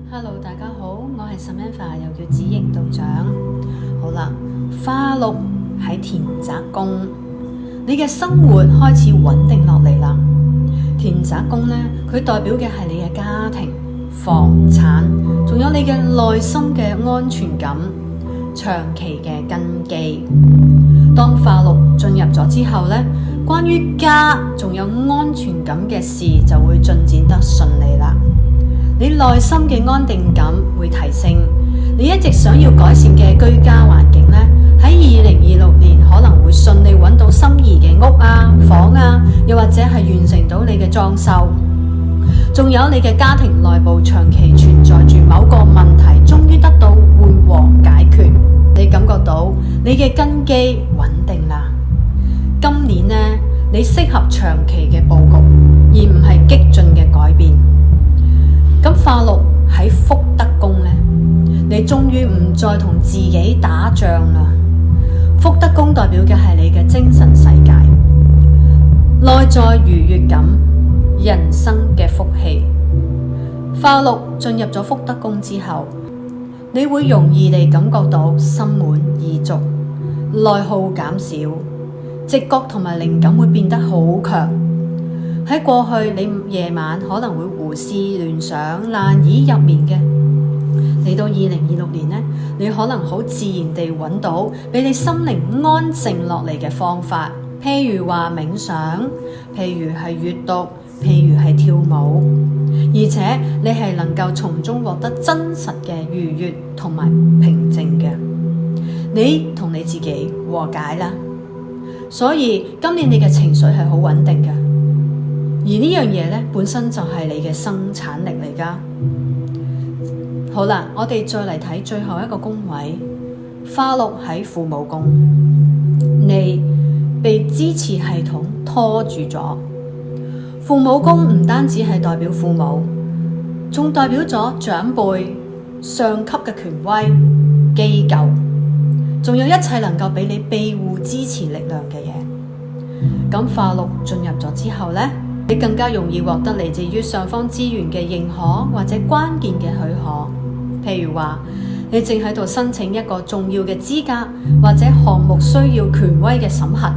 Hello， 大家好，我係 Samantha， 又叫子瑩道長。好啦，化祿喺田宅宮，你嘅生活開始穩定落嚟啦。田宅宮呢，佢代表嘅係你嘅家庭、房產，仲有你嘅內心嘅安全感、長期嘅根基。當化祿進入咗之後呢，關於家仲有安全感嘅事就會進展得順利啦。你內心嘅安定感會提升，你一直想要改善嘅居家環境呢，喺2026年可能會順利揾到心儀嘅屋啊、房啊，又或者係完成到你嘅裝修。仲有你嘅家庭內部長期存在住某個問題，終於得到緩和解決，你感覺到你嘅根基穩定啦。今年呢，你適合長期嘅佈局，而唔係激進嘅改變。咁化祿喺福德宮呢，你終於唔再同自己打仗啦。福德宮代表嘅係你嘅精神世界、內在愉悅感、人生嘅福氣。化祿進入咗福德宮之後，你會容易地感覺到心滿意足，內耗減少，直覺同埋靈感會變得好強。喺過去，你夜晚可能會胡思亂想，難以入眠嘅。嚟到2026年呢，你可能好自然地揾到俾你心靈安靜落嚟嘅方法，譬如話冥想，譬如係閱讀，譬如係跳舞，而且你係能夠從中獲得真實嘅愉悅同埋平靜嘅。你同你自己和解啦，所以今年你嘅情緒係好穩定嘅。而呢樣嘢呢，本身就係你嘅生產力嚟噶。好啦，我哋再嚟睇最後一個宮位，化祿喺父母宮，你被支持系統拖住咗。父母宮唔單止係代表父母，仲代表咗長輩、上級嘅權威、機構，仲有一切能夠俾你庇護、支持力量嘅嘢。咁化祿進入咗之後呢，你更加容易獲得嚟自於上方資源嘅認可或者關鍵嘅許可，譬如話你正喺度申請一個重要嘅資格或者項目需要權威嘅審核。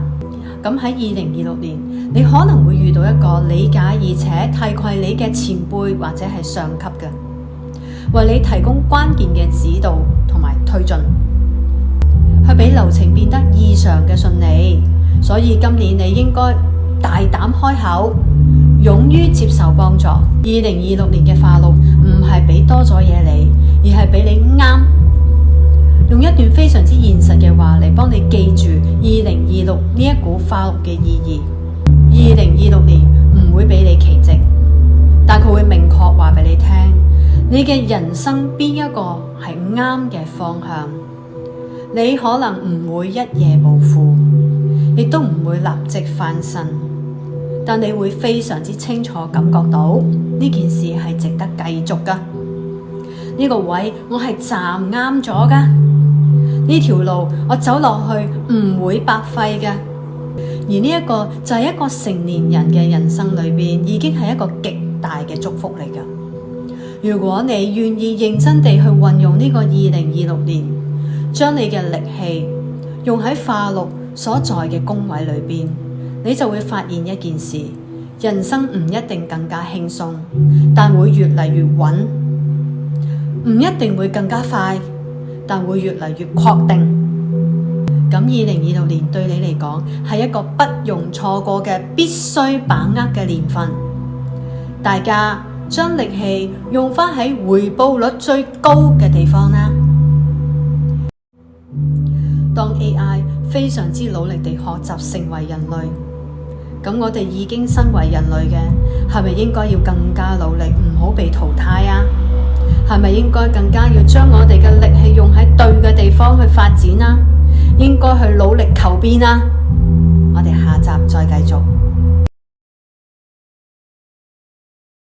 咁喺2026年，你可能會遇到一個理解而且提攜你嘅前輩或者係上級嘅，為你提供關鍵嘅指導同埋推進，去俾流程變得異常嘅順利。所以今年你應該大膽開口，勇於接受幫助。2026年嘅化祿唔係俾多咗嘢你，而係俾你啱。用一段非常之現實嘅話嚟幫你記住2026呢一股化祿嘅意義。2026年唔會俾你奇蹟，但佢會明確話俾你聽，你嘅人生邊一個係啱嘅方向。你可能唔會一夜暴富，亦都唔會立即翻身，但你會非常之清楚感覺到呢件事係值得繼續噶。呢個位我係站啱咗噶，呢條路我走落去唔會白費噶。而呢一個就係一個成年人嘅人生裏邊，已經係一個極大嘅祝福嚟噶。如果你願意認真地去運用呢個2026年，將你嘅力氣用喺化祿所在嘅宮位裏邊，你就會發現一件事，人生唔一定更加輕鬆，但會越嚟越穩；唔一定會更加快，但會越嚟越確定。咁2026年對你嚟講係一個不容錯過嘅必須把握嘅年份。大家將力氣用返喺回報率最高嘅地方啦。當 AI 非常之努力地學習成為人類，咁我哋已經身為人類嘅，係咪應該要更加努力，唔好被淘汰啊？係咪應該更加要將我哋嘅力氣用喺對嘅地方去發展啊？應該去努力求變啊！我哋下集再繼續。